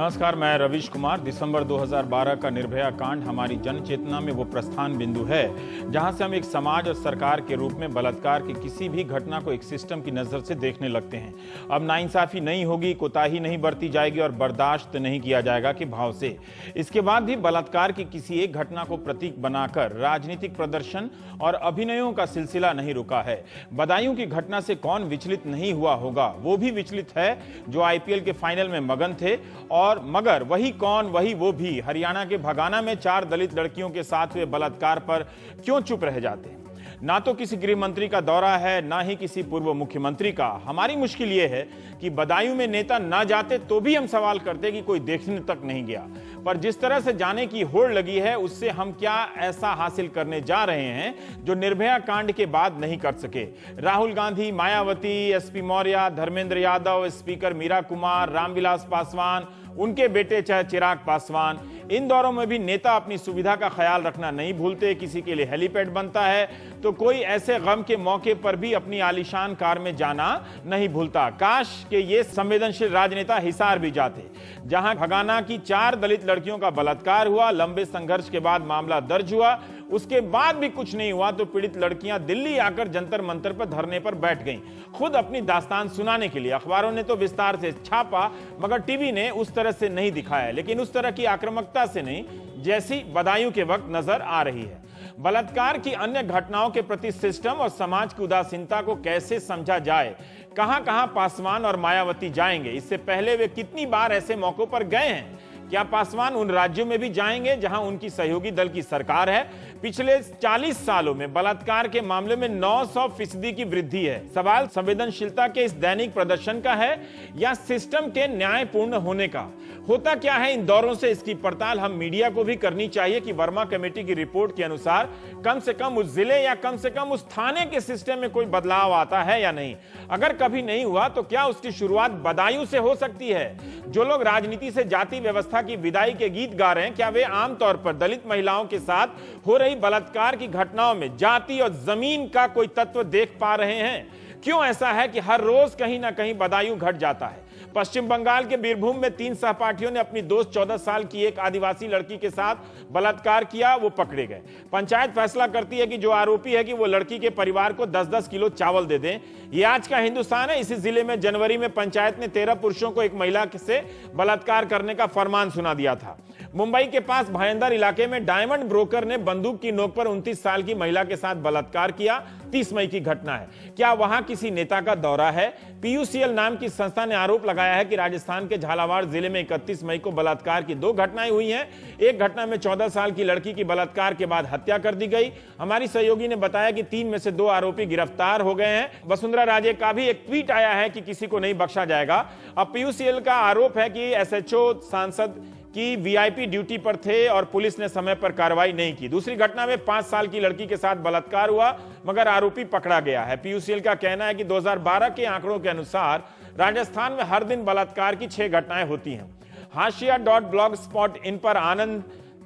नमस्कार, मैं रवीश कुमार। दिसंबर 2012 का निर्भया कांड हमारी जन चेतना में वो प्रस्थान बिंदु है जहां से हम एक समाज और सरकार के रूप में बलात्कार की किसी भी घटना को एक सिस्टम की नजर से देखने लगते हैं। अब नाइंसाफी नहीं होगी, कोताही नहीं बरती जाएगी और बर्दाश्त नहीं किया जाएगा के भाव से। इसके बाद भी बलात्कार की किसी एक घटना को प्रतीक बनाकर राजनीतिक प्रदर्शन और अभिनयों का सिलसिला नहीं रुका है। बदायूं की घटना से कौन विचलित नहीं हुआ होगा? वो भी विचलित है जो आईपीएल के फाइनल में मगन थे, और मगर वही कौन, वही वो भी हरियाणा के भगाना में 4 दलित लड़कियों के साथ हुए बलात्कार पर क्यों चुप रह जाते हैं? ना तो किसी गृह मंत्री का दौरा है, ना ही किसी पूर्व मुख्यमंत्री का। हमारी मुश्किल यह है कि बदायूं में नेता ना जाते तो भी हम सवाल करते कि कोई देखने तक नहीं गया। पर जिस तरह से जाने की होड़ लगी है, उससे हम क्या ऐसा हासिल करने जा रहे हैं जो निर्भया कांड के बाद नहीं कर सके? राहुल गांधी, मायावती, एसपी मौर्य, धर्मेंद्र यादव, स्पीकर मीरा कुमार, रामविलास पासवान, उनके बेटे चाहे चिराग पासवान, इन दौरों में भी नेता अपनी सुविधा का ख्याल रखना नहीं भूलते। किसी के लिए हेलीपैड बनता है तो कोई ऐसे गम के मौके पर भी अपनी आलीशान कार में जाना नहीं भूलता। काश के ये संवेदनशील राजनेता हिसार भी जाते, जहां भगाना की 4 दलित लड़कियों का बलात्कार हुआ। लंबे संघर्ष के बाद मामला दर्ज हुआ, उसके बाद भी कुछ नहीं हुआ तो पीड़ित लड़कियां दिल्ली आकर जंतर मंतर पर धरने पर बैठ गईं, खुद अपनी दास्तान सुनाने के लिए। अखबारों ने तो विस्तार से छापा, मगर टीवी ने उस तरह से नहीं दिखाया, लेकिन उस तरह की आक्रामकता से नहीं जैसी बदायूं के वक्त नजर आ रही है। बलात्कार की अन्य घटनाओं के प्रति सिस्टम और समाज की उदासीनता को कैसे समझा जाए? कहां कहां पासवान और मायावती जाएंगे? इससे पहले वे कितनी बार ऐसे मौकों पर गए हैं? क्या पासवान उन राज्यों में भी जाएंगे जहां उनकी सहयोगी दल की सरकार है? पिछले 40 सालों में बलात्कार के मामले में 900% की वृद्धि है। सवाल संवेदनशीलता के इस दैनिक प्रदर्शन का है या सिस्टम के न्यायपूर्ण होने का? होता क्या है इन दौरों से, इसकी पड़ताल हम मीडिया को भी करनी चाहिए कि वर्मा कमेटी की रिपोर्ट के अनुसार कम से कम उस जिले या कम से कम उस थाने के सिस्टम में कोई बदलाव आता है या नहीं। अगर कभी नहीं हुआ तो क्या उसकी शुरुआत बदायूं से हो सकती है? जो लोग राजनीति से जाति व्यवस्था की विदाई के गीत गा रहे हैं, क्या वे आमतौर पर दलित महिलाओं के साथ हो रही बलात्कार की घटनाओं में जाति और जमीन का कोई तत्व देख पा रहे हैं? क्यों ऐसा है कि हर रोज कहीं ना कहीं बदायूं घट जाता है? पश्चिम बंगाल के बीरभूम में 3 सहपाठियों ने अपनी दोस्त 14 साल की एक आदिवासी लड़की के साथ बलात्कार किया, वो पकड़े गए। पंचायत फैसला करती है कि जो आरोपी है कि वो लड़की के परिवार को 10-10 किलो चावल दे दें। ये आज का हिंदुस्तान है। इसी जिले में जनवरी में पंचायत ने 13 पुरुषों को एक महिला से बलात्कार करने का फरमान सुना दिया था। मुंबई के पास भायंदर इलाके में डायमंड ब्रोकर ने बंदूक की नोक पर 29 साल की महिला के साथ बलात्कार किया। 30 मई की घटना है। क्या वहां किसी नेता का दौरा है? पीयूसीएल नाम की संस्था ने आरोप लगाया है कि राजस्थान के झालावाड़ जिले में 31 मई को बलात्कार की 2 घटनाएं हुई हैं। एक घटना में 14 साल की लड़की की बलात्कार के बाद हत्या कर दी गई। हमारी सहयोगी ने बताया कि 3 में से 2 आरोपी गिरफ्तार हो गए हैं। वसुंधरा राजे का भी एक ट्वीट आया है कि किसी को नहीं बख्शा जाएगा। अब पीयूसीएल का आरोप है कि एसएचओ सांसद की वीआईपी ड्यूटी पर थे और पुलिस ने समय पर कार्रवाई नहीं की। दूसरी घटना में 5 साल की लड़की के साथ बलात्कार हुआ, मगर आरोपी पकड़ा गया है। पीयूसीएल का कहना है कि 2012 के आंकड़ों के अनुसार राजस्थान में हर दिन बलात्कार की 6 घटनाएं होती हैं। हाशिया.blogspot.in पर आनंद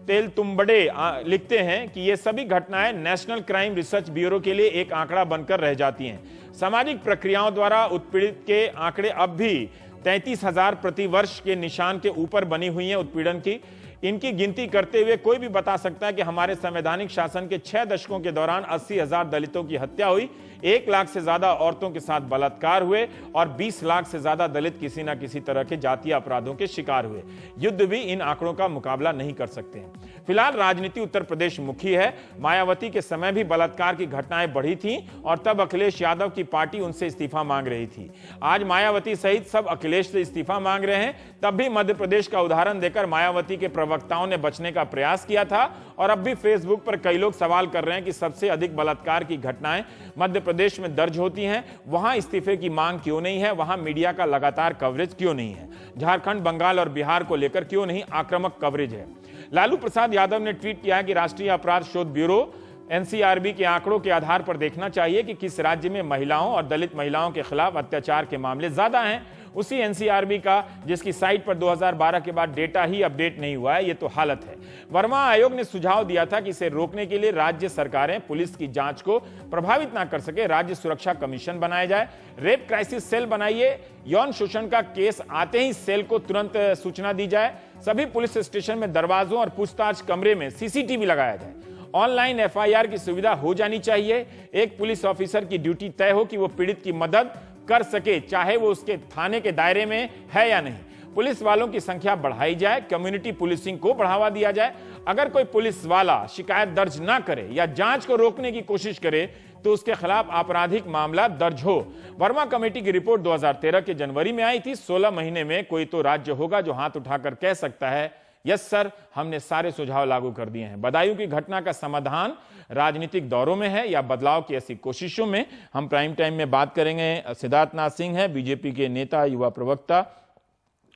तेलतुंबड़े लिखते हैं कि ये सभी घटनाएं नेशनल क्राइम रिसर्च ब्यूरो के लिए एक आंकड़ा बनकर रह जाती हैं। सामाजिक प्रक्रियाओं द्वारा उत्पीड़ित के आंकड़े अब भी 33,000 प्रति वर्ष के निशान के ऊपर बनी हुई हैं उत्पीड़न की। इनकी गिनती करते हुए कोई भी बता सकता है कि हमारे संवैधानिक शासन के 6 दशकों के दौरान 80,000 दलितों की हत्या हुई, 1 लाख से ज्यादा औरतों के साथ बलात्कार हुए और 20 लाख से ज्यादा दलित किसी न किसी तरह के जातीय अपराधों के शिकार हुए। युद्ध भी इन आंकड़ों का मुकाबला नहीं कर सकते हैं। फिलहाल राजनीति उत्तर प्रदेश मुखी है। मायावती के समय भी बलात्कार की घटनाएं बढ़ी थीं और तब अखिलेश यादव की पार्टी उनसे इस्तीफा मांग रही थी। आज मायावती सहित सब अखिलेश से इस्तीफा मांग रहे हैं। तब भी मध्य प्रदेश का उदाहरण देकर मायावती के प्रवक्ताओं ने बचने का प्रयास किया था और अब भी फेसबुक पर कई लोग सवाल कर रहे हैं कि सबसे अधिक बलात्कार की घटनाएं मध्य प्रदेश में दर्ज होती हैं, वहां इस्तीफे की मांग क्यों नहीं है? वहां मीडिया का लगातार कवरेज क्यों नहीं है? झारखंड, बंगाल और बिहार को लेकर क्यों नहीं आक्रामक कवरेज है? लालू प्रसाद यादव ने ट्वीट किया है कि राष्ट्रीय अपराध शोध ब्यूरो एनसीआरबी के आंकड़ों के आधार पर देखना चाहिए कि किस राज्य में महिलाओं और दलित महिलाओं के खिलाफ अत्याचार के मामले ज्यादा हैं। उसी एनसीआरबी का जिसकी साइट पर 2012 के बाद डेटा ही अपडेट नहीं हुआ है, ये तो हालत है। वर्मा आयोग ने सुझाव दिया था कि इसे रोकने के लिए राज्य सरकारें पुलिस की जांच को प्रभावित ना कर सके, राज्य सुरक्षा कमीशन बनाया जाए, रेप क्राइसिस सेल बनाइए, यौन शोषण का केस आते ही सेल को तुरंत सूचना दी जाए, सभी पुलिस स्टेशन में दरवाजों और पूछताछ कमरे में सीसीटीवी लगाया जाए, ऑनलाइन एफआईआर की सुविधा हो जानी चाहिए, एक पुलिस ऑफिसर की ड्यूटी तय हो कि वो पीड़ित की मदद कर सके, चाहे वो उसके थाने के दायरे में है या नहीं, पुलिस वालों की संख्या बढ़ाई जाए, कम्युनिटी पुलिसिंग को बढ़ावा दिया जाए, अगर कोई पुलिस वाला शिकायत दर्ज ना करे या जांच को रोकने की कोशिश करे तो उसके खिलाफ आपराधिक मामला दर्ज हो। वर्मा कमेटी की रिपोर्ट 2013 के जनवरी में आई थी। 16 महीने में कोई तो राज्य होगा जो हाथ उठाकर कह सकता है यस सर, हमने सारे सुझाव लागू कर दिए हैं। बदायूं की घटना का समाधान राजनीतिक दौरों में है या बदलाव की ऐसी कोशिशों में? हम प्राइम टाइम में बात करेंगे। सिद्धार्थ नाथ सिंह है, बीजेपी के नेता, युवा प्रवक्ता।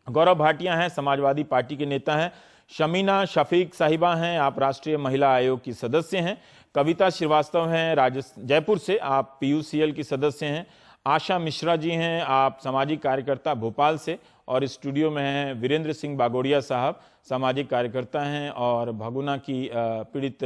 गौरव भाटिया हैं, समाजवादी पार्टी के नेता हैं। शमीना शफीक साहिबा हैं, आप राष्ट्रीय महिला आयोग की सदस्य हैं। कविता श्रीवास्तव हैं, जयपुर से, आप पीयूसीएल की सदस्य हैं। आशा मिश्रा जी हैं, आप सामाजिक कार्यकर्ता भोपाल से। और स्टूडियो में हैं वीरेंद्र सिंह बागोड़िया साहब, सामाजिक कार्यकर्ता हैं और भगुना की पीड़ित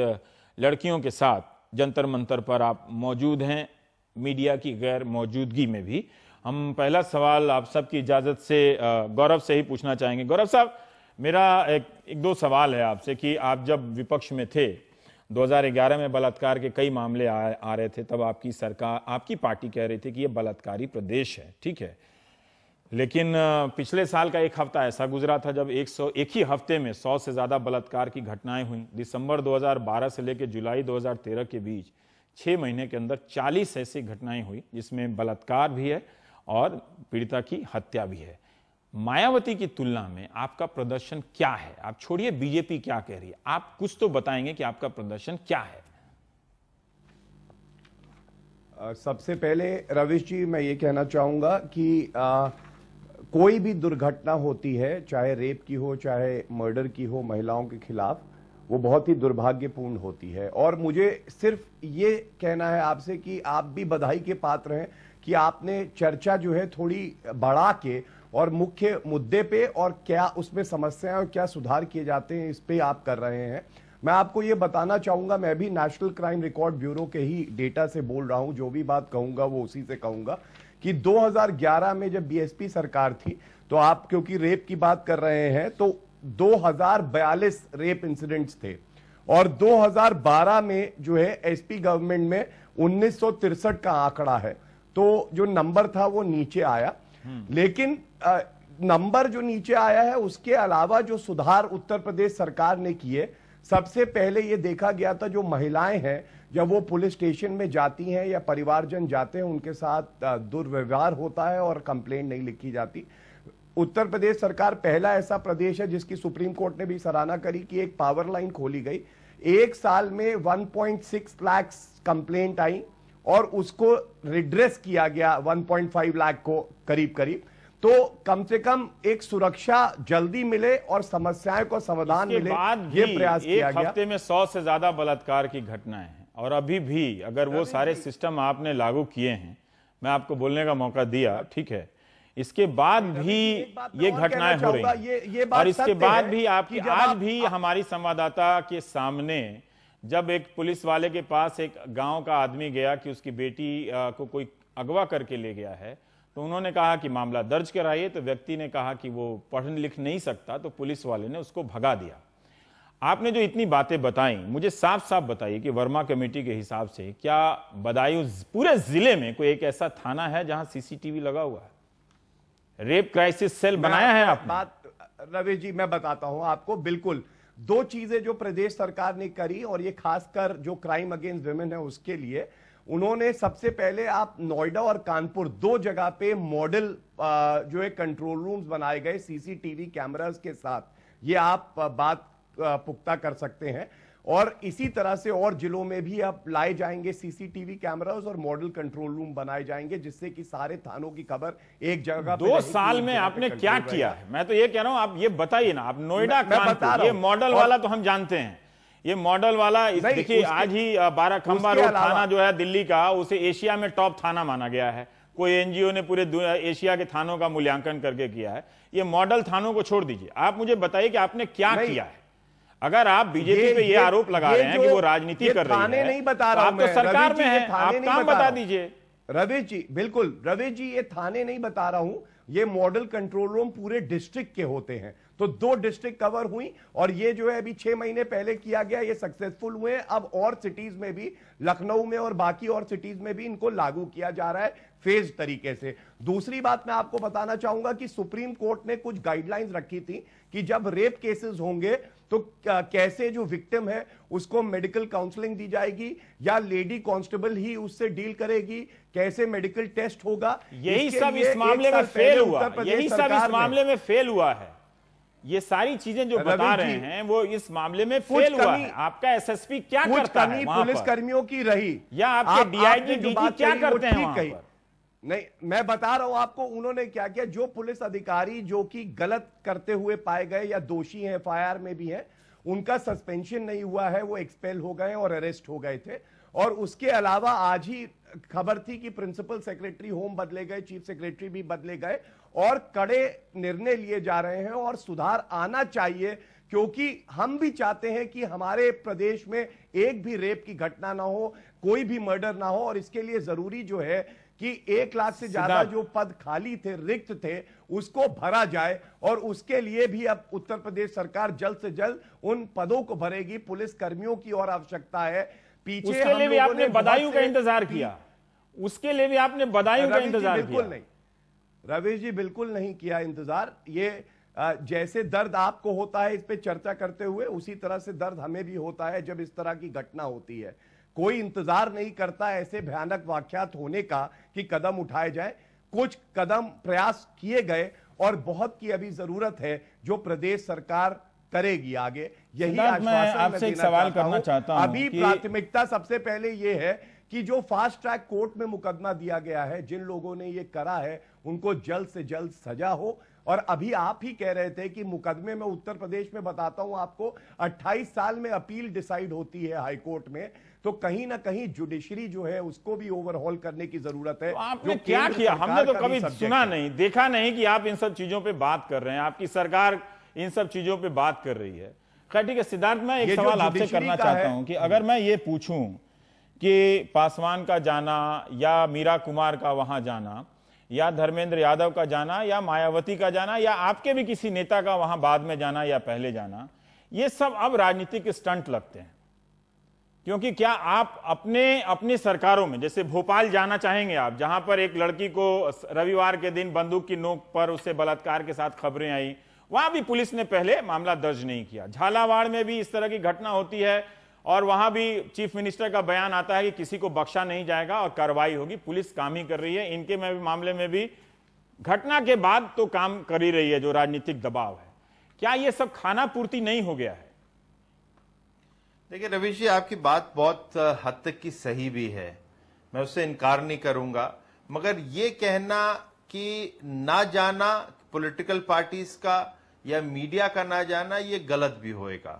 लड़कियों के साथ जंतर मंतर पर आप मौजूद हैं, मीडिया की गैर मौजूदगी में भी। हम पहला सवाल आप सबकी इजाज़त से गौरव से ही पूछना चाहेंगे। गौरव साहब, मेरा एक दो सवाल है आपसे कि आप जब विपक्ष में थे, 2011 में बलात्कार के कई मामले आ रहे थे, तब आपकी सरकार, आपकी पार्टी कह रही थी कि ये बलात्कारी प्रदेश है, ठीक है। लेकिन पिछले साल का एक हफ्ता ऐसा गुजरा था जब एक ही हफ्ते में 100 से ज़्यादा बलात्कार की घटनाएं हुई। दिसंबर 2012 से लेकर जुलाई 2013 के बीच 6 महीने के अंदर 40 ऐसी घटनाएं हुई जिसमें बलात्कार भी है और पीड़िता की हत्या भी है। मायावती की तुलना में आपका प्रदर्शन क्या है? आप छोड़िए बीजेपी क्या कह रही है, आप कुछ तो बताएंगे कि आपका प्रदर्शन क्या है। सबसे पहले रविश जी, मैं ये कहना चाहूंगा कि कोई भी दुर्घटना होती है, चाहे रेप की हो, चाहे मर्डर की हो महिलाओं के खिलाफ, वो बहुत ही दुर्भाग्यपूर्ण होती है। और मुझे सिर्फ ये कहना है आपसे कि आप भी बधाई के पात्र हैं कि आपने चर्चा जो है थोड़ी बढ़ा के और मुख्य मुद्दे पे और क्या उसमें समस्याएं और क्या सुधार किए जाते हैं, इस पे आप कर रहे हैं। मैं आपको ये बताना चाहूंगा, मैं भी नेशनल क्राइम रिकॉर्ड ब्यूरो के ही डेटा से बोल रहा हूं, जो भी बात कहूंगा वो उसी से कहूंगा कि 2011 में जब बीएसपी सरकार थी, तो आप क्योंकि रेप की बात कर रहे हैं, तो 2042 रेप इंसिडेंट्स थे और 2012 में जो है एसपी गवर्नमेंट में 1963 का आंकड़ा है। तो जो नंबर था वो नीचे आया, लेकिन नंबर जो नीचे आया है उसके अलावा जो सुधार उत्तर प्रदेश सरकार ने किए, सबसे पहले ये देखा गया था जो महिलाएं हैं जब वो पुलिस स्टेशन में जाती हैं या परिवारजन जाते हैं, उनके साथ दुर्व्यवहार होता है और कंप्लेंट नहीं लिखी जाती। उत्तर प्रदेश सरकार पहला ऐसा प्रदेश है जिसकी सुप्रीम कोर्ट ने भी सराहना करी कि एक पावर लाइन खोली गई। एक साल में 1.6 लाख कंप्लेंट आई और उसको रिड्रेस किया गया 1.5 लाख को करीब करीब। तो कम से कम एक सुरक्षा जल्दी मिले और समस्याएं को समाधान मिले, ये प्रयास किया गया। एक हफ्ते में 100 से ज्यादा बलात्कार की घटनाएं हैं और अभी भी अगर वो सारे सिस्टम आपने लागू किए हैं, मैं आपको बोलने का मौका दिया, ठीक है, इसके बाद भी ये घटनाएं हो रही हैं। और इसके बाद भी आपकी आज भी हमारी संवाददाता के सामने जब एक पुलिस वाले के पास एक गांव का आदमी गया कि उसकी बेटी को कोई अगवा करके ले गया है, तो उन्होंने कहा कि मामला दर्ज कराइए, तो व्यक्ति ने कहा कि वो पढ़ लिख नहीं सकता, तो पुलिस वाले ने उसको भगा दिया। आपने जो इतनी बातें बताई, मुझे साफ साफ बताइए कि वर्मा कमेटी के हिसाब से क्या बदायूं पूरे जिले में कोई एक ऐसा थाना है जहां सीसीटीवी लगा हुआ है? रेप क्राइसिस सेल बनाया है आपने? बात रवि जी मैं बताता हूं आपको। बिल्कुल, दो चीजें जो प्रदेश सरकार ने करी और ये खासकर जो क्राइम अगेंस्ट विमेन है उसके लिए, उन्होंने सबसे पहले आप नोएडा और कानपुर दो जगह पे मॉडल जो है कंट्रोल रूम्स बनाए गए सीसीटीवी कैमरास के साथ। ये आप बात पुख्ता कर सकते हैं और इसी तरह से और जिलों में भी अब लाए जाएंगे सीसीटीवी कैमरास और मॉडल कंट्रोल रूम बनाए जाएंगे, जिससे कि सारे थानों की खबर एक जगह। 2 साल में आपने क्या किया है? मैं तो ये कह रहा हूं, आप ये बताइए ना। आप नोएडा कानपुर ये मॉडल वाला तो हम जानते हैं, ये मॉडल वाला देखिए आज ही बाराखंबा रोड थाना जो है दिल्ली का, उसे एशिया में टॉप थाना माना गया है। कोई एनजीओ ने पूरे एशिया के थानों का मूल्यांकन करके किया है। ये मॉडल थानों को छोड़ दीजिए, आप मुझे बताइए कि आपने क्या किया है। अगर आप बीजेपी पे ये आरोप लगा रहे हैं कि वो राजनीति कर रही है, नहीं बता रहा हूं, आप तो सरकार में हैं, आप काम बता दीजिए। रवीश जी, बिल्कुल रवीश जी, ये थाने नहीं बता रहा हूं, ये मॉडल कंट्रोल रूम पूरे डिस्ट्रिक्ट के होते हैं। तो 2 डिस्ट्रिक्ट कवर हुई और ये जो है अभी 6 महीने पहले किया गया, ये सक्सेसफुल हुए। अब और सिटीज में भी, लखनऊ में और बाकी और सिटीज में भी इनको लागू किया जा रहा है फेज तरीके से। दूसरी बात मैं आपको बताना चाहूंगा कि सुप्रीम कोर्ट ने कुछ गाइडलाइंस रखी थी कि जब रेप केसेस होंगे तो कैसे जो विक्टिम है उसको मेडिकल काउंसलिंग दी जाएगी या लेडी कांस्टेबल ही उससे डील करेगी, कैसे मेडिकल टेस्ट होगा। यही सब इस मामले में फेल हुआ, यही सब इस मामले में फेल हुआ है। ये सारी चीजें जो बता रहे हैं वो इस मामले में फेल हुआ है। आपका एसएसपी क्या करता है वहां पर? पुलिस कर्मियों की रही या आपके डीआईजी डीजी क्या करते हैं वहां पर? नहीं, मैं बता रहा हूं आपको उन्होंने क्या किया। जो पुलिस अधिकारी जो कि गलत करते हुए पाए गए या दोषी हैं, एफआईआर में भी है, उनका सस्पेंशन नहीं हुआ है, वो एक्सपेल हो गए और अरेस्ट हो गए थे। और उसके अलावा आज ही खबर थी कि प्रिंसिपल सेक्रेटरी होम बदले गए, चीफ सेक्रेटरी भी बदले गए और कड़े निर्णय लिए जा रहे हैं और सुधार आना चाहिए, क्योंकि हम भी चाहते हैं कि हमारे प्रदेश में एक भी रेप की घटना ना हो, कोई भी मर्डर ना हो। और इसके लिए जरूरी जो है कि 1 लाख से ज्यादा जो पद खाली थे, रिक्त थे, उसको भरा जाए। और उसके लिए भी अब उत्तर प्रदेश सरकार जल्द से जल्द उन पदों को भरेगी। पुलिस कर्मियों की और आवश्यकता है। पीछे उसके लिए भी आपने बदायूं का इंतजार किया, उसके लिए भी आपने बदायूं का इंतजार किया? बिल्कुल नहीं रवीश जी, बिल्कुल नहीं किया इंतजार। ये जैसे दर्द आपको होता है इस पे चर्चा करते हुए, उसी तरह से दर्द हमें भी होता है जब इस तरह की घटना होती है। कोई इंतजार नहीं करता ऐसे भयानक वाकयात होने का कि कदम उठाए जाए। कुछ कदम प्रयास किए गए और बहुत की अभी जरूरत है जो प्रदेश सरकार करेगी आगे। यही आश्वासन आपसे एक सवाल करना चाहता हूं। अभी प्राथमिकता सबसे पहले यह है कि जो फास्ट ट्रैक कोर्ट में मुकदमा दिया गया है, जिन लोगों ने ये करा है उनको जल्द से जल्द सजा हो। और अभी आप ही कह रहे थे कि मुकदमे में उत्तर प्रदेश में, बताता हूं आपको, 28 साल में अपील डिसाइड होती है हाई कोर्ट में। तो कहीं ना कहीं जुडिशरी जो है उसको भी ओवरहॉल करने की जरूरत है। तो आपने क्या किया? हमने तो कभी सुना नहीं, देखा नहीं कि आप इन सब चीजों पे बात कर रहे हैं। आपकी सरकार इन सब चीजों पे बात कर रही है। खैर ठीक है सिद्धार्थ, मैं एक सवाल आपसे करना चाहता हूं कि अगर मैं ये पूछूं कि पासवान का जाना या मीरा कुमार का वहां जाना या धर्मेंद्र यादव का जाना या मायावती का जाना या आपके भी किसी नेता का वहां बाद में जाना या पहले जाना, ये सब अब राजनीतिक स्टंट लगते हैं। क्योंकि क्या आप अपनी सरकारों में, जैसे भोपाल जाना चाहेंगे आप, जहां पर एक लड़की को रविवार के दिन बंदूक की नोक पर उससे बलात्कार के साथ खबरें आई, वहां भी पुलिस ने पहले मामला दर्ज नहीं किया। झालावाड़ में भी इस तरह की घटना होती है और वहां भी चीफ मिनिस्टर का बयान आता है कि किसी को बख्शा नहीं जाएगा और कार्रवाई होगी। पुलिस काम ही कर रही है। इनके में भी मामले में भी घटना के बाद तो काम कर ही रही है जो राजनीतिक दबाव है। क्या यह सब खाना पूर्ति नहीं हो गया है? देखिए रवीश जी, आपकी बात बहुत हद तक की सही भी है, मैं उससे इनकार नहीं करूंगा। मगर ये कहना कि ना जाना पॉलिटिकल पार्टीज का या मीडिया का ना जाना, ये गलत भी होएगा।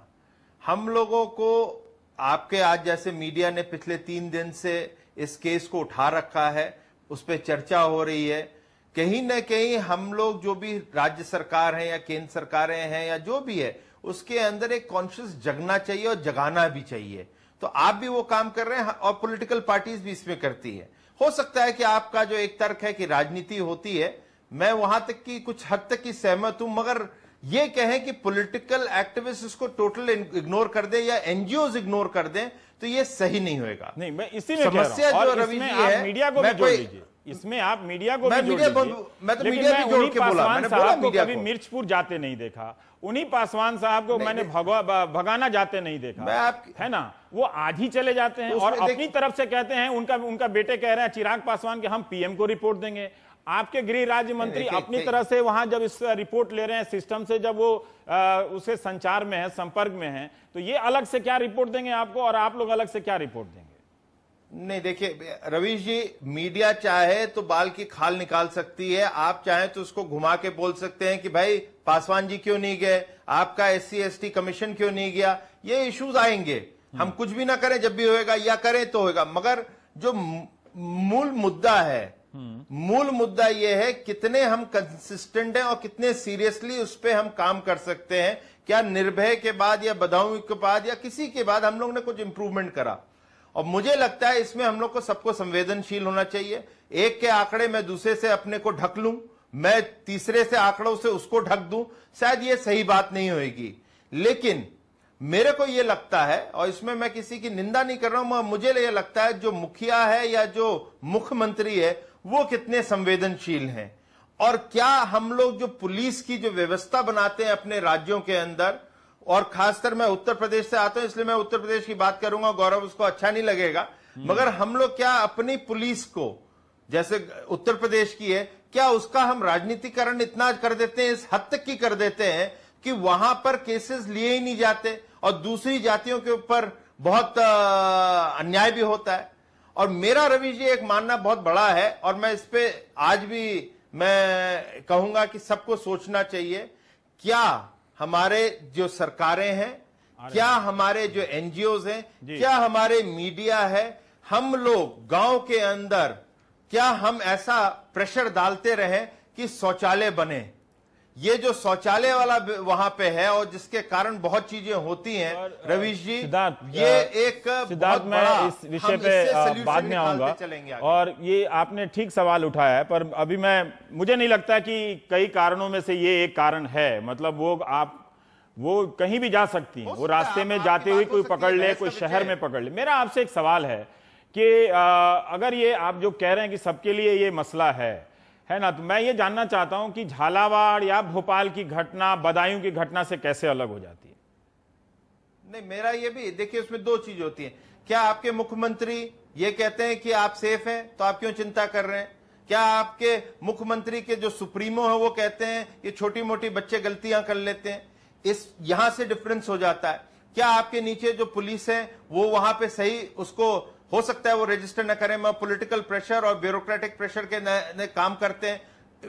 हम लोगों को, आपके आज जैसे मीडिया ने पिछले 3 दिन से इस केस को उठा रखा है, उस पर चर्चा हो रही है। कहीं ना कहीं हम लोग जो भी राज्य सरकार हैं या केंद्र सरकारें हैं या जो भी है, उसके अंदर एक कॉन्शियस जगना चाहिए और जगाना भी चाहिए। तो आप भी वो काम कर रहे हैं और पॉलिटिकल पार्टीज भी इसमें करती है। हो सकता है कि आपका जो एक तर्क है कि राजनीति होती है, मैं वहां तक की कुछ हद तक की सहमत हूं, मगर ये कहें कि पॉलिटिकल एक्टिविस्ट इसको टोटल इग्नोर कर दें या एनजीओज इग्नोर कर दें, तो ये सही नहीं होगा। नहीं, मैं इसी में समस्या जो रवि जी है, मीडिया को भी जोड़ लीजिए इसमें, आप मीडिया को भी जोड़ लीजिए। मैं तो मीडिया भी जोड़ के बोला, मैंने बोला मीडिया को। कभी मिर्चपुर जाते नहीं देखा, उन्हीं पासवान साहब को मैंने भगाना जाते नहीं देखा, है ना? वो आज ही चले जाते हैं और अपनी तरफ से कहते हैं, उनका बेटे कह रहे हैं चिराग पासवान के हम पीएम को रिपोर्ट देंगे। आपके गृह राज्य मंत्री अपनी तरह से वहां जब इस रिपोर्ट ले रहे हैं सिस्टम से, जब वो उसे संचार में है, संपर्क में है, तो ये अलग से क्या रिपोर्ट देंगे आपको और आप लोग अलग से क्या रिपोर्ट देंगे? नहीं, देखिए रवीश जी, मीडिया चाहे तो बाल की खाल निकाल सकती है, आप चाहे तो उसको घुमा के बोल सकते हैं कि भाई पासवान जी क्यों नहीं गए, आपका SC/ST कमीशन क्यों नहीं गया, ये इश्यूज आएंगे। हम कुछ भी ना करें जब भी होएगा, या करें तो होएगा, मगर जो मूल मुद्दा है, मूल मुद्दा यह है कितने हम कंसिस्टेंट हैं और कितने सीरियसली उस पर हम काम कर सकते हैं। क्या निर्भय के बाद या बदायूं के बाद या किसी के बाद हम लोग ने कुछ इंप्रूवमेंट करा? और मुझे लगता है इसमें हम लोग को सबको संवेदनशील होना चाहिए। एक के आंकड़े मैं दूसरे से अपने को ढक लूं, मैं तीसरे से आंकड़ों से उसको ढक दूं, शायद ये सही बात नहीं होगी। लेकिन मेरे को ये लगता है, और इसमें मैं किसी की निंदा नहीं कर रहा हूं, मुझे ये लगता है जो मुखिया है या जो मुख्यमंत्री है वो कितने संवेदनशील हैं, और क्या हम लोग जो पुलिस की जो व्यवस्था बनाते हैं अपने राज्यों के अंदर, और खासकर मैं उत्तर प्रदेश से आता हूं इसलिए मैं उत्तर प्रदेश की बात करूंगा, गौरव उसको अच्छा नहीं लगेगा, मगर हम लोग क्या अपनी पुलिस को, जैसे उत्तर प्रदेश की है, क्या उसका हम राजनीतिकरण इतना कर देते हैं, इस हद तक की कर देते हैं कि वहां पर केसेस लिए ही नहीं जाते और दूसरी जातियों के ऊपर बहुत अन्याय भी होता है। और मेरा रवि जी एक मानना बहुत बड़ा है, और मैं इस पे आज भी मैं कहूंगा कि सबको सोचना चाहिए, क्या हमारे जो सरकारें हैं, क्या हमारे जो NGOs हैं, क्या हमारे मीडिया है, हम लोग गांव के अंदर क्या हम ऐसा प्रेशर डालते रहें कि शौचालय बने। ये जो शौचालय वाला वहां पे है और जिसके कारण बहुत चीजें होती हैं, रवीश जी, ये एक सिद्धार्थ, मैं इस विषय पे बाद में आऊंगा, और ये आपने ठीक सवाल उठाया है, पर अभी मुझे नहीं लगता कि कई कारणों में से ये एक कारण है। मतलब वो कहीं भी जा सकती हैं, वो रास्ते में जाते हुए कोई पकड़ ले, कोई शहर में पकड़ ले। मेरा आपसे एक सवाल है कि अगर ये आप जो कह रहे हैं कि सबके लिए ये मसला है ना, तो मैं ये जानना चाहता हूं कि झालावाड़ या भोपाल की घटना बदायूं की घटना से कैसे अलग हो जाती है? नहीं, मेरा ये भी देखिए, उसमें दो चीज होती है। क्या आपके मुख्यमंत्री ये कहते हैं कि आप सेफ हैं तो आप क्यों चिंता कर रहे हैं? क्या आपके मुख्यमंत्री के जो सुप्रीमो है वो कहते हैं ये छोटी मोटी बच्चे गलतियां कर लेते हैं? यहां से डिफरेंस हो जाता है। क्या आपके नीचे जो पुलिस है वो वहां पे सही, उसको हो सकता है वो रजिस्टर न करें, मैं पॉलिटिकल प्रेशर और ब्यूरोक्रेटिक प्रेशर के न काम करते हैं,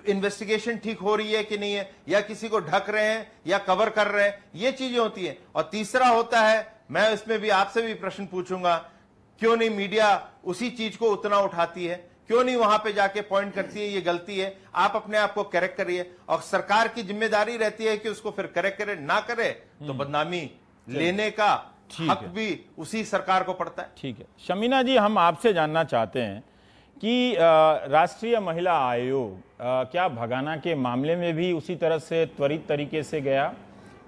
इन्वेस्टिगेशन ठीक हो रही है कि नहीं है, या किसी को ढक रहे हैं या कवर कर रहे हैं, ये चीजें होती हैं। और तीसरा होता है, मैं इसमें भी आपसे भी प्रश्न पूछूंगा, क्यों नहीं मीडिया उसी चीज को उतना उठाती है, क्यों नहीं वहां पे जाके पॉइंट करती है ये गलती है, आप अपने आप को करेक्ट करिए। और सरकार की जिम्मेदारी रहती है कि उसको फिर करेक्ट करे, ना करे तो बदनामी लेने का हक भी उसी सरकार को पड़ता है। ठीक है शमीना जी, हम आपसे जानना चाहते हैं कि राष्ट्रीय महिला आयोग क्या भगाना के मामले में भी उसी तरह से त्वरित तरीके से गया?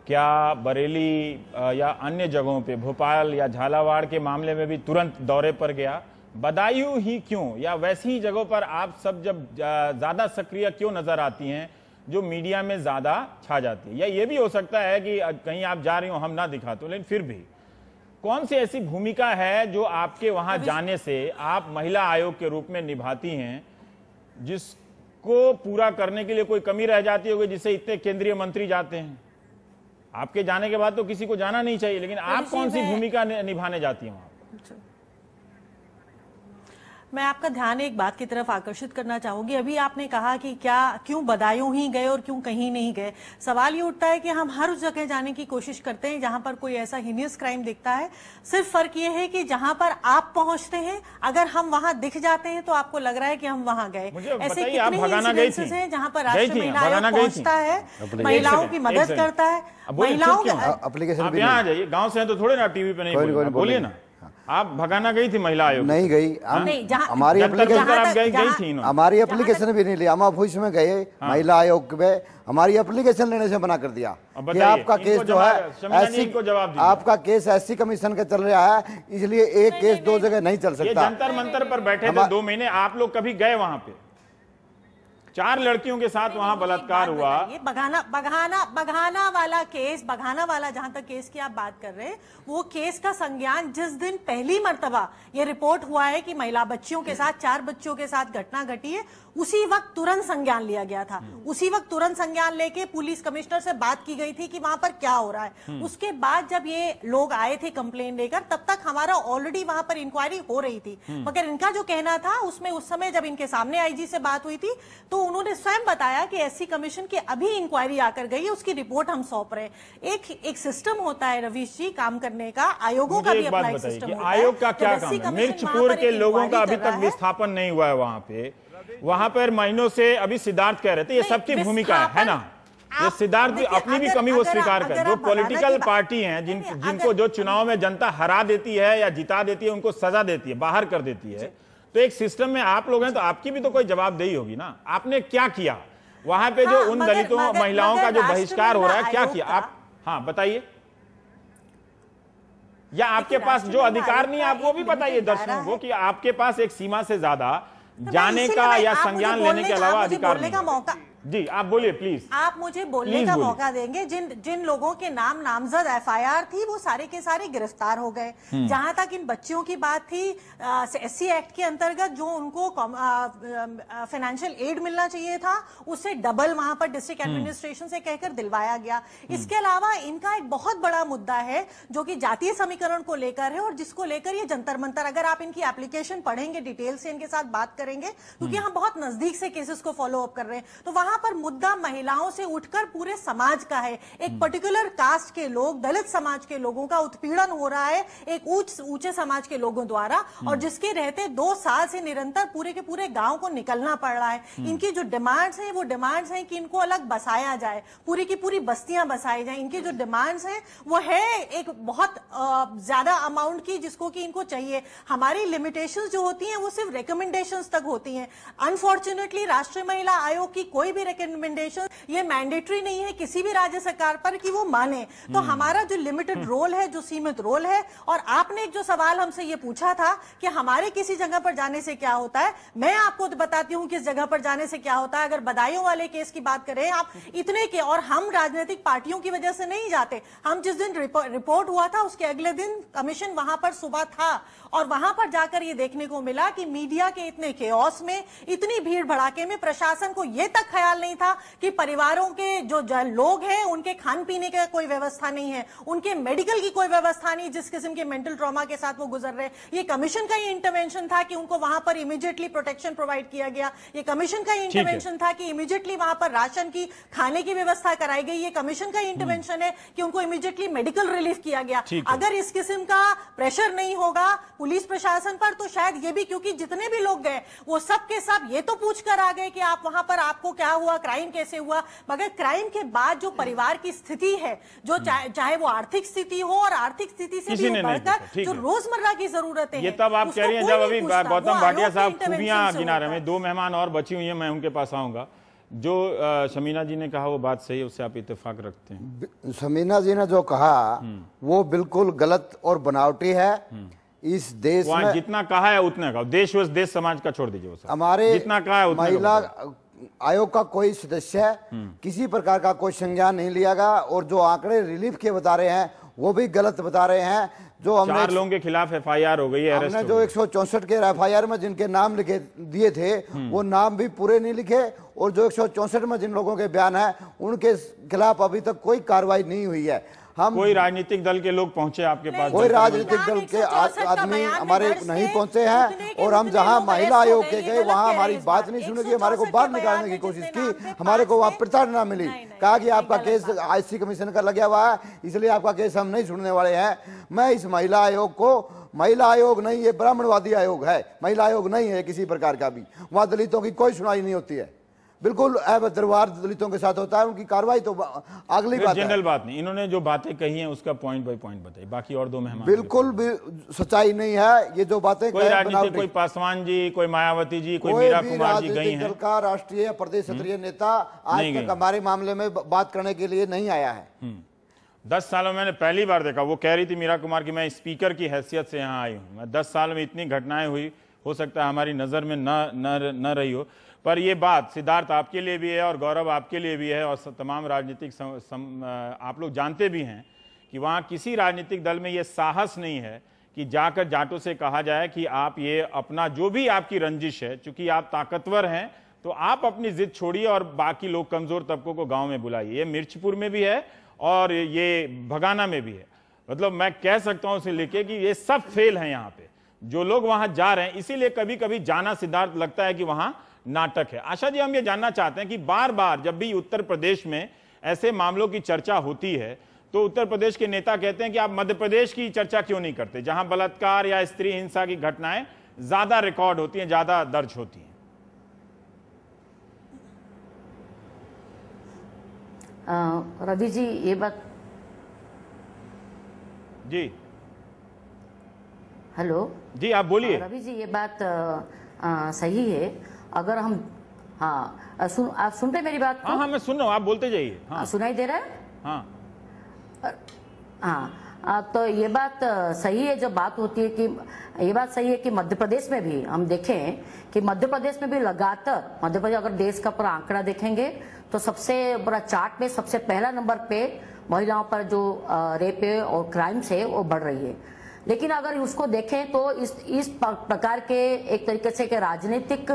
क्या बरेली या अन्य जगहों पे, भोपाल या झालावाड़ के मामले में भी तुरंत दौरे पर गया? बदायूं ही क्यों, या वैसी ही जगहों पर आप सब जब ज्यादा सक्रिय क्यों नजर आती हैं जो मीडिया में ज्यादा छा जाती है? या ये भी हो सकता है कि कहीं आप जा रही हो हम ना दिखाते हो, लेकिन फिर भी कौन सी ऐसी भूमिका है जो आपके वहां जाने से आप महिला आयोग के रूप में निभाती हैं, जिसको पूरा करने के लिए कोई कमी रह जाती होगी, जिससे इतने केंद्रीय मंत्री जाते हैं? आपके जाने के बाद तो किसी को जाना नहीं चाहिए, लेकिन आप कौन सी भूमिका निभाने जाती हैं वहां? मैं आपका ध्यान एक बात की तरफ आकर्षित करना चाहूंगी। अभी आपने कहा कि क्यों बदायूं ही गए और क्यों कहीं नहीं गए। सवाल ये उठता है कि हम हर उस जगह जाने की कोशिश करते हैं जहां पर कोई ऐसा हीनियस क्राइम दिखता है। सिर्फ फर्क ये है कि जहां पर आप पहुंचते हैं, अगर हम वहां दिख जाते हैं तो आपको लग रहा है कि हम वहां गए। ऐसे कितने इंसिडेंसेस हैं जहां पर राष्ट्रीय महिला आयोग पहुंचता है, महिलाओं की मदद करता है, महिलाओं के आप यहाँ आ जाइए, गाँव से हैं तो थोड़े ना टीवी पे नहीं बोलिए ना। आप भगाना गई थी महिला आयोग? नहीं गई, हमारी एप्लीकेशन भी नहीं लिया। हम ऑफिस में गए महिला आयोग में, हमारी एप्लीकेशन लेने से मना कर दिया कि आपका केस जो है, आपका केस SC कमीशन का चल रहा है, इसलिए एक केस दो जगह नहीं चल सकता। जंतर मंतर पर बैठे थे 2 महीने, आप लोग कभी गए वहां पे? 4 लड़कियों के साथ वहां बलात्कार हुआ। बघाना वाला केस, बघाना वाला जहां तक केस की आप बात कर रहे हैं, वो केस का संज्ञान जिस दिन पहली मर्तबा ये रिपोर्ट हुआ है कि महिला बच्चियों के साथ, 4 बच्चों के साथ घटना घटी है, उसी वक्त तुरंत संज्ञान लिया गया था। उसी वक्त तुरंत संज्ञान लेके पुलिस कमिश्नर से बात की गई थी कि वहां पर क्या हो रहा है। उसके बाद जब ये लोग आए थे कंप्लेन लेकर, तब तक हमारा ऑलरेडी वहां पर इंक्वायरी हो रही थी। मगर इनका जो कहना था उसमें उस समय जब इनके सामने आईजी से बात हुई थी तो उन्होंने स्वयं बताया कि एससी कमीशन की अभी इंक्वायरी आकर गई है, उसकी रिपोर्ट हम सौंप रहे हैं। एक सिस्टम होता है रवीश जी काम करने का, आयोगों का भी अपना एक सिस्टम होता है। आयोग का क्या काम है? मिर्चपुर के लोगों का अभी तक विस्थापन नहीं हुआ है वहां पर महीनों से। अभी सिद्धार्थ कह रहे थे ये सबकी भूमिका है ना, ये सिद्धार्थ भी अपनी भी कमी वो स्वीकार कर। जो पॉलिटिकल पार्टी हैं जिनको जो चुनाव में जनता हरा देती है या जिता देती है, उनको सजा देती है, बाहर कर देती है, तो एक सिस्टम में आप लोग हैं तो आपकी भी तो कोई जवाबदेही होगी ना। आपने क्या किया वहां पे? जो उन दलितों महिलाओं का जो बहिष्कार हो रहा है, क्या किया आप? हाँ बताइए, या आपके पास जो अधिकार नहीं है आप वो भी बताइए दर्शकों को कि आपके पास एक सीमा से ज्यादा जाने का या संज्ञान लेने के अलावा अधिकार नहीं। जी आप बोलिए प्लीज। आप मुझे बोलने का मौका देंगे। जिन लोगों के नाम नामजद एफआईआर थी वो सारे के सारे गिरफ्तार हो गए। जहां तक इन बच्चियों की बात थी, एससी एक्ट के अंतर्गत जो उनको फाइनेंशियल एड मिलना चाहिए था उससे डबल वहां पर डिस्ट्रिक्ट एडमिनिस्ट्रेशन से कहकर दिलवाया गया। इसके अलावा इनका एक बहुत बड़ा मुद्दा है जो कि जातीय समीकरण को लेकर है और जिसको लेकर ये जंतर मंतर, अगर आप इनकी एप्लीकेशन पढ़ेंगे, डिटेल से इनके साथ बात करेंगे, क्योंकि हम बहुत नजदीक से केसेस को फॉलो अप कर रहे हैं, तो वहां पर मुद्दा महिलाओं से उठकर पूरे समाज का है। एक पर्टिकुलर कास्ट के लोग, दलित समाज के लोगों का उत्पीड़न हो रहा है एक ऊंचे समाज के लोगों द्वारा, और जिसके रहते 2 साल से निरंतर पूरे के पूरे गांव को निकलना पड़ रहा है। इनकी जो डिमांड्स हैं वो डिमांड्स हैं कि इनको अलग बसाया जाए, पूरी की पूरी बस्तियां बसाई जाए। इनकी जो डिमांड्स हैं वो है एक बहुत ज्यादा अमाउंट की जिसको कि इनको चाहिए। हमारी लिमिटेशंस जो होती हैं वो सिर्फ रिकमेंडेशंस तक होती हैं। अनफॉर्चुनेटली राष्ट्रीय महिला आयोग की कोई भी रिकमेंडेशन ये मैंडेटरी नहीं है किसी भी राज्य सरकार पर कि वो माने। तो हमारा जो लिमिटेड रोल है, जो सीमित रोल है, और आपने एक जो सवाल हमसे ये पूछा था कि हमारे किसी जगह पर जाने से क्या होता है, मैं आपको बताती हूं किस जगह पर जाने से क्या होता है। अगर बदायूं वाले केस की बात करें आप, इतने के, और हम राजनीतिक पार्टियों की वजह से नहीं जाते। हम जिस दिन रिपोर्ट हुआ था उसके अगले दिन कमीशन वहां पर सुबह था और वहां पर जाकर ये देखने को मिला कि मीडिया के इतने केओस में, इतनी भीड़ भड़ाके में प्रशासन को यह तक ख्याल नहीं था कि परिवारों के जो लोग हैं उनके खान पीने का कोई व्यवस्था नहीं है, उनके मेडिकल की कोई व्यवस्था नहीं, जिस किस्म के मेंटल ट्रॉमा के साथ वो गुजर रहे। ये कमीशन का ही इंटरवेंशन था कि उनको वहां पर इमीडिएटली प्रोटेक्शन प्रोवाइड किया गया। ये कमीशन का ही इंटरवेंशन था कि इमीडिएटली वहां पर राशन की, खाने की व्यवस्था कराई गई। ये कमीशन का ही इंटरवेंशन है कि उनको इमीडिएटली मेडिकल रिलीफ किया गया। अगर इस किस्म का प्रेशर नहीं होगा पुलिस प्रशासन पर तो शायद ये भी, क्योंकि जितने भी लोग गए वो सब के सब ये तो पूछ कर आ गए कि आप वहां पर आपको क्या हुआ, क्राइम कैसे हुआ, मगर क्राइम के बाद जो परिवार की स्थिति है, जो चाहे वो आर्थिक स्थिति हो और आर्थिक स्थिति से भी बढ़कर जो रोजमर्रा की जरूरतें हैं, ये तब आप कह रही हैं जब अभी गौतम भाटिया साहब खूबियां गिना रहे हैं। 2 मेहमान और बची हुई हैं, मैं उनके पास आऊंगा। जो शमीना जी ने कहा वो बात सही है, उससे आप इत्तेफाक रखते हैं? शमीना जी ने जो कहा वो बिल्कुल गलत और बनावटी है। इस देश में जितना कहा है उतना का, देश समाज का छोड़ दीजिए, हमारे जितना कहा है उतना महिला आयोग का कोई सदस्य किसी प्रकार का कोई संज्ञान नहीं लिया गया, और जो आंकड़े रिलीफ के बता रहे हैं वो भी गलत बता रहे हैं। जो हमने 4 लोगों के खिलाफ एफआईआर हो गई है, हमने जो 164 के एफआईआर में जिनके नाम लिखे दिए थे वो नाम भी पूरे नहीं लिखे, और जो 164 में जिन लोगों के बयान है उनके खिलाफ अभी तक कोई कार्रवाई नहीं हुई है। हम कोई राजनीतिक दल के लोग पहुंचे आपके पास? कोई राजनीतिक दल के आदमी हमारे नहीं पहुंचे हैं, और हम जहां महिला आयोग के गए वहां हमारी बात नहीं सुनी गई, हमारे को बाहर निकालने की कोशिश की, हमारे को वहां प्रताड़ना मिली। कहा कि आपका केस एससी कमीशन का लगा हुआ है, इसलिए आपका केस हम नहीं सुनने वाले हैं। मैं इस महिला आयोग को, महिला आयोग नहीं, ये ब्राह्मणवादी आयोग है, महिला आयोग नहीं है किसी प्रकार का भी। वहां दलितों की कोई सुनवाई नहीं होती है, बिल्कुल दरबार दलितों के साथ होता है, उनकी कार्रवाई तो अगली बात है, जनरल बात नहीं। इन्होंने जो बातें कही हैं उसका पॉइंट बाय पॉइंट बताइए। बाकी और 2 मेहमान बिल्कुल भी सच्चाई नहीं है ये जो बातें। कोई राजनीतिक, कोई पासवान जी, कोई मायावती जी, कोई मीरा कुमार जी गई हैं? दल का राष्ट्रीय प्रदेश स्तरीय नेता आज तक हमारे मामले में बात करने के लिए नहीं आया है। 10 सालों में मैंने पहली बार देखा। वो कह रही थी मीरा कुमार की मैं स्पीकर की हैसियत से यहाँ आई हूँ। मैं 10 साल में इतनी घटनाएं हुई, हो सकता है हमारी नजर में न रही हो, पर ये बात सिद्धार्थ आपके लिए भी है और गौरव आपके लिए भी है और तमाम राजनीतिक आप लोग जानते भी हैं कि वहाँ किसी राजनीतिक दल में ये साहस नहीं है कि जाकर जाटों से कहा जाए कि आप ये अपना जो भी आपकी रंजिश है, चूंकि आप ताकतवर हैं तो आप अपनी जिद छोड़िए और बाकी लोग कमजोर तबकों को गांव में बुलाइए। ये मिर्चपुर में भी है और ये भगाना में भी है। मतलब मैं कह सकता हूं उसे लेके कि ये सब फेल है यहाँ पे जो लोग वहां जा रहे हैं। इसीलिए कभी कभी जाना सिद्धार्थ लगता है कि वहां नाटक है। आशा जी, हम ये जानना चाहते हैं कि बार बार जब भी उत्तर प्रदेश में ऐसे मामलों की चर्चा होती है तो उत्तर प्रदेश के नेता कहते हैं कि आप मध्य प्रदेश की चर्चा क्यों नहीं करते, जहां बलात्कार या स्त्री हिंसा की घटनाएं ज्यादा रिकॉर्ड होती हैं, ज्यादा दर्ज होती हैं। रवि जी, ये बात जी, हेलो जी आप बोलिए। रवि जी, ये बात सही है। अगर हम आप सुन रहे मेरी बात को? हाँ, मैं सुन रहा हूँ, आप बोलते जाइए। हाँ, सुनाई दे रहा है? हाँ हाँ, तो ये बात सही है। जब बात होती है कि ये बात सही है कि मध्य प्रदेश में भी हम देखें कि मध्य प्रदेश में भी लगातार मध्य प्रदेश अगर देश का पूरा आंकड़ा देखेंगे तो सबसे बड़ा चार्ट में सबसे पहला नंबर पे महिलाओं पर जो रेप है और क्राइम्स है वो बढ़ रही है। लेकिन अगर उसको देखें तो इस प्रकार के एक तरीके से कि राजनीतिक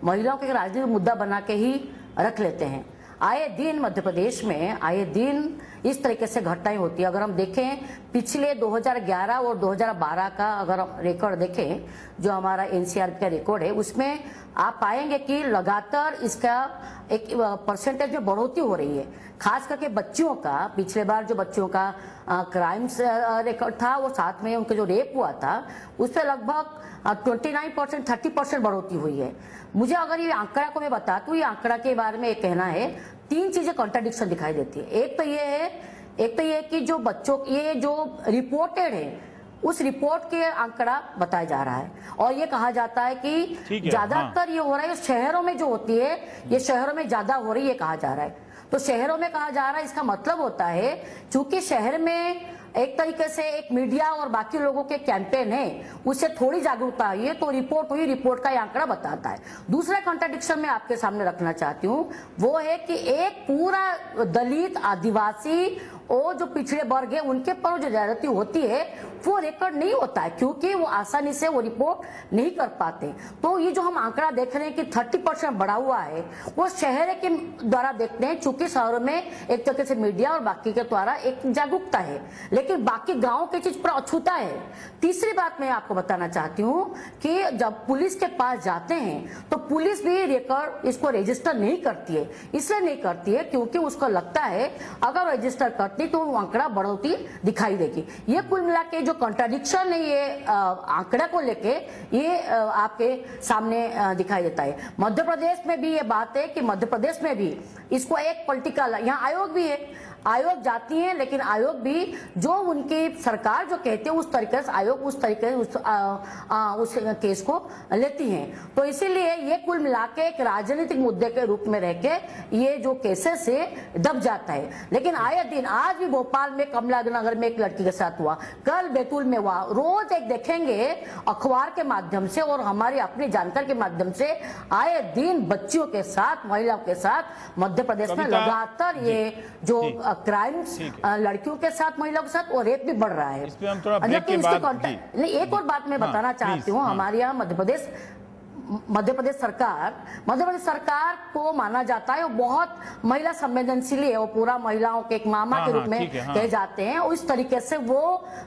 महिलाओं के राजनीतिक मुद्दा बना के ही रख लेते हैं। आए दिन मध्य प्रदेश में आए दिन इस तरीके से घटनाएं होती है। अगर हम देखें पिछले 2011 और 2012 का अगर रिकॉर्ड देखें, जो हमारा एनसीआरबी का रिकॉर्ड है, उसमें आप पाएंगे कि लगातार इसका एक परसेंटेज में बढ़ोतरी हो रही है। खास करके बच्चियों का, पिछले बार जो बच्चियों का क्राइम्स रिकॉर्ड था वो साथ में उनका जो रेप हुआ था उस पर लगभग 29% 30% बढ़ोतरी हुई है। मुझे अगर ये आंकड़ा को मैं बता दूं, ये आंकड़ा के बारे में कहना है, 3 चीजें कॉन्ट्राडिक्शन दिखाई देती है। एक तो ये है कि जो बच्चों ये जो रिपोर्टेड है उस रिपोर्ट के आंकड़ा बताया जा रहा है और ये कहा जाता है कि ज्यादातर ये हो रहा है शहरों में जो होती है, ये शहरों में ज्यादा हो रही है कहा जा रहा है। तो शहरों में कहा जा रहा है, इसका मतलब होता है क्योंकि शहर में एक तरीके से एक मीडिया और बाकी लोगों के कैंपेन है, उससे थोड़ी जागरूकता आई है तो रिपोर्ट हुई, रिपोर्ट का आंकड़ा बताता है। दूसरा कॉन्ट्राडिक्शन मैं आपके सामने रखना चाहती हूँ, वो है कि एक पूरा दलित आदिवासी और जो पिछड़े वर्ग है उनके पर जो ज्यादती होती है वो रिकॉर्ड नहीं होता है क्योंकि वो आसानी से वो रिपोर्ट नहीं कर पाते। तो ये जो हम आंकड़ा देख रहे हैं कि 30% बढ़ा हुआ है वो शहर के द्वारा देखते हैं, चूंकि शहरों में एक तरीके से मीडिया और बाकी के द्वारा एक जागरूकता है, लेकिन बाकी गाँव की चीज पर अछूता है। तीसरी बात मैं आपको बताना चाहती हूँ कि जब पुलिस के पास जाते हैं तो पुलिस भी रिकॉर्ड इसको रजिस्टर नहीं करती है। इसलिए नहीं करती है क्योंकि उसको लगता है अगर रजिस्टर करती तो वो आंकड़ा बढ़ोतरी दिखाई देगी। ये कुल मिला के जो कॉन्ट्राडिक्शन है ये आंकड़ा को लेके ये आपके सामने दिखाई देता है। मध्य प्रदेश में भी ये बात है कि मध्य प्रदेश में भी इसको एक पॉलिटिकल, यहाँ आयोग भी है, आयोग जाती है लेकिन आयोग भी जो उनकी सरकार जो कहते हैं उस तरीके से आयोग उस तरीके उस केस को लेती हैं। तो इसीलिए ये कुल मिला के एक राजनीतिक मुद्दे के रूप में रह के ये जो केसेस से दब जाता है। लेकिन आए दिन आज भी भोपाल में कमला नगर में एक लड़की के साथ हुआ, कल बैतूल में हुआ, रोज एक देखेंगे अखबार के माध्यम से और हमारी अपनी जानकारी के माध्यम से आए दिन बच्चियों के साथ, महिलाओं के साथ मध्य प्रदेश में लगातार ये जो क्राइम्स लड़कियों के साथ, महिलाओं के साथ और रेप भी बढ़ रहा है। इस पे हम थोड़ा ब्रेक के बाद एक और बात मैं बताना चाहती हूँ, हमारे यहाँ मध्य प्रदेश सरकार को माना जाता है वो बहुत महिला संवेदनशील है, वो पूरा महिलाओं के एक मामा के रूप में कहे जाते हैं। और इस तरीके से वो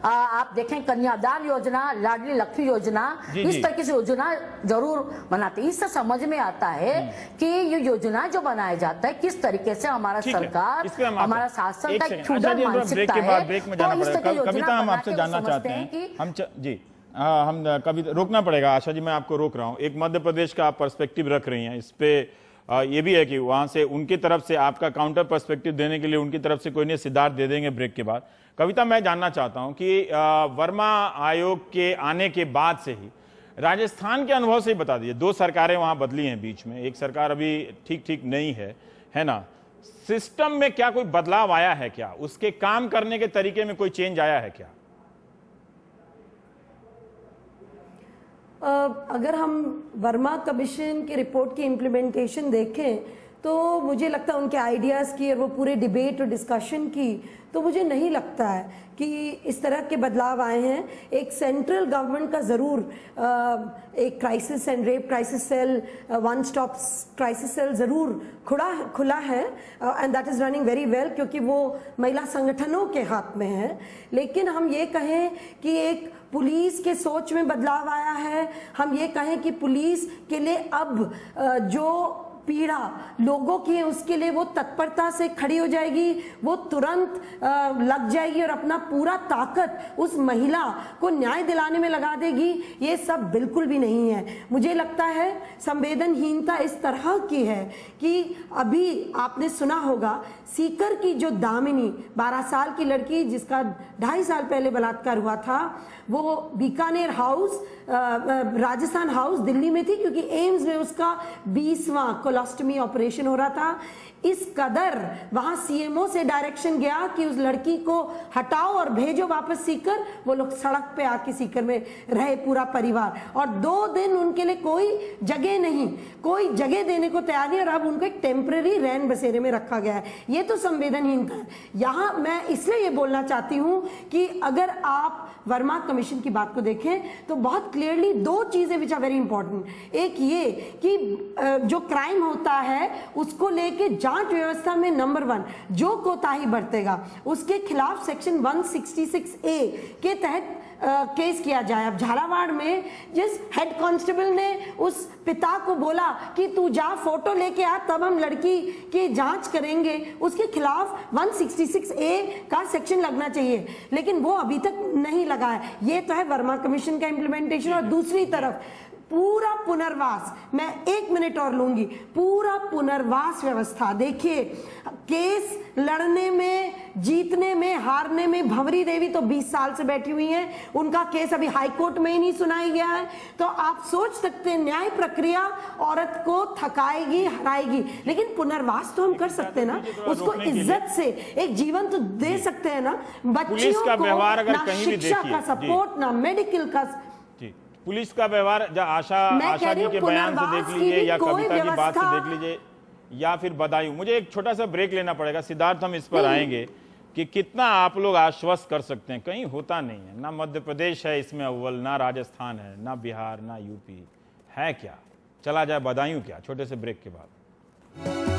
आप देखें कन्यादान योजना, लाडली लक्ष्मी योजना, इस तरीके से योजना जरूर बनाते हैं। इससे समझ में आता है कि ये योजना जो बनाया जाता है किस तरीके से हमारा सरकार, हमारा शासन का फ्यूडल मानसिकता है। तो इस तरह की योजना बना के समझते हैं कि हम कभी रोकना पड़ेगा। आशा जी, मैं आपको रोक रहा हूं। एक मध्य प्रदेश का आप पर्सपेक्टिव रख रही हैं, इस पे ये भी है कि वहां से उनकी तरफ से आपका काउंटर पर्सपेक्टिव देने के लिए उनकी तरफ से कोई नहीं, सिद्धार्थ दे देंगे ब्रेक के बाद। कविता, मैं जानना चाहता हूं कि वर्मा आयोग के आने के बाद से ही राजस्थान के अनुभव से ही बता दीजिए, 2 सरकारें वहां बदली हैं बीच में, एक सरकार अभी ठीक नहीं है ना। सिस्टम में क्या कोई बदलाव आया है क्या? उसके काम करने के तरीके में कोई चेंज आया है क्या? अगर हम वर्मा कमीशन की रिपोर्ट की इम्प्लीमेंटेशन देखें तो मुझे लगता है उनके आइडियाज़ की और वो पूरे डिबेट और डिस्कशन की, तो मुझे नहीं लगता है कि इस तरह के बदलाव आए हैं। एक सेंट्रल गवर्नमेंट का ज़रूर एक crisis and rape crisis cell, one stop crisis cell ज़रूर खुला है and that is running very well, क्योंकि वो महिला संगठनों के हाथ में है। लेकिन हम ये कहें कि एक पुलिस के सोच में बदलाव आया है, हम ये कहें कि पुलिस के लिए अब जो पीड़ा लोगों की है उसके लिए वो तत्परता से खड़ी हो जाएगी, वो तुरंत लग जाएगी और अपना पूरा ताकत उस महिला को न्याय दिलाने में लगा देगी, ये सब बिल्कुल भी नहीं है। मुझे लगता है संवेदनहीनता इस तरह की है कि अभी आपने सुना होगा सीकर की जो दामिनी 12 साल की लड़की जिसका 2.5 साल पहले बलात्कार हुआ था, वो बीकानेर हाउस राजस्थान हाउस दिल्ली में थी, क्योंकि एम्स में उसका 20वां कोलोस्टमी ऑपरेशन हो रहा था। इस कदर वहां सीएमओ से डायरेक्शन गया कि उस लड़की को हटाओ और भेजो वापस सीकर। वो लोग सड़क पे आके सीकर में रहे पूरा परिवार, और 2 दिन उनके लिए कोई जगह नहीं, कोई जगह देने को तैयार नहीं, और अब उनको एक टेम्पररी रैन बसेरे में रखा गया है। ये तो संवेदनहीनता है। यहाँ मैं इसलिए ये बोलना चाहती हूँ कि अगर आप वर्मा कमीशन की बात को देखें तो बहुत क्लियरली 2 चीजें विच आर वेरी इंपॉर्टेंट। एक ये कि जो क्राइम होता है उसको लेके जांच व्यवस्था में नंबर 1 जो कोताही बरतेगा उसके खिलाफ सेक्शन 166A के तहत केस किया जाए। अब झालावाड़ में जिस हेड कांस्टेबल ने उस पिता को बोला कि तू जा फोटो लेके आ तब हम लड़की की जांच करेंगे, उसके खिलाफ 166A का सेक्शन लगना चाहिए, लेकिन वो अभी तक नहीं लगा है। ये तो है वर्मा कमीशन का इम्प्लीमेंटेशन। और दूसरी तरफ पूरा पुनर्वास, मैं 1 मिनट और लूंगी, पूरा पुनर्वास व्यवस्था देखिए, केस लड़ने में, जीतने में, हारने में भंवरी देवी तो 20 साल से बैठी हुई हैं, उनका केस अभी हाई कोर्ट में ही नहीं सुनाया गया है। तो आप सोच सकते हैं न्याय प्रक्रिया औरत को थकाएगी, हराएगी, लेकिन पुनर्वास तो हम कर सकते हैं ना, उसको इज्जत से एक जीवन तो दे सकते हैं ना। बच्चियों को ना शिक्षा का सपोर्ट, ना मेडिकल का। पुलिस का व्यवहार आशा जी के बयान से देख लीजिए या कविता की बात से देख लीजिए या फिर बदायूं। मुझे एक छोटा सा ब्रेक लेना पड़ेगा सिद्धार्थ, हम इस पर आएंगे कि कितना आप लोग आश्वस्त कर सकते हैं। कहीं होता नहीं है, ना मध्य प्रदेश है इसमें अव्वल, ना राजस्थान है, ना बिहार, ना यूपी है, क्या चला जाए बदायूं क्या। छोटे से ब्रेक के बाद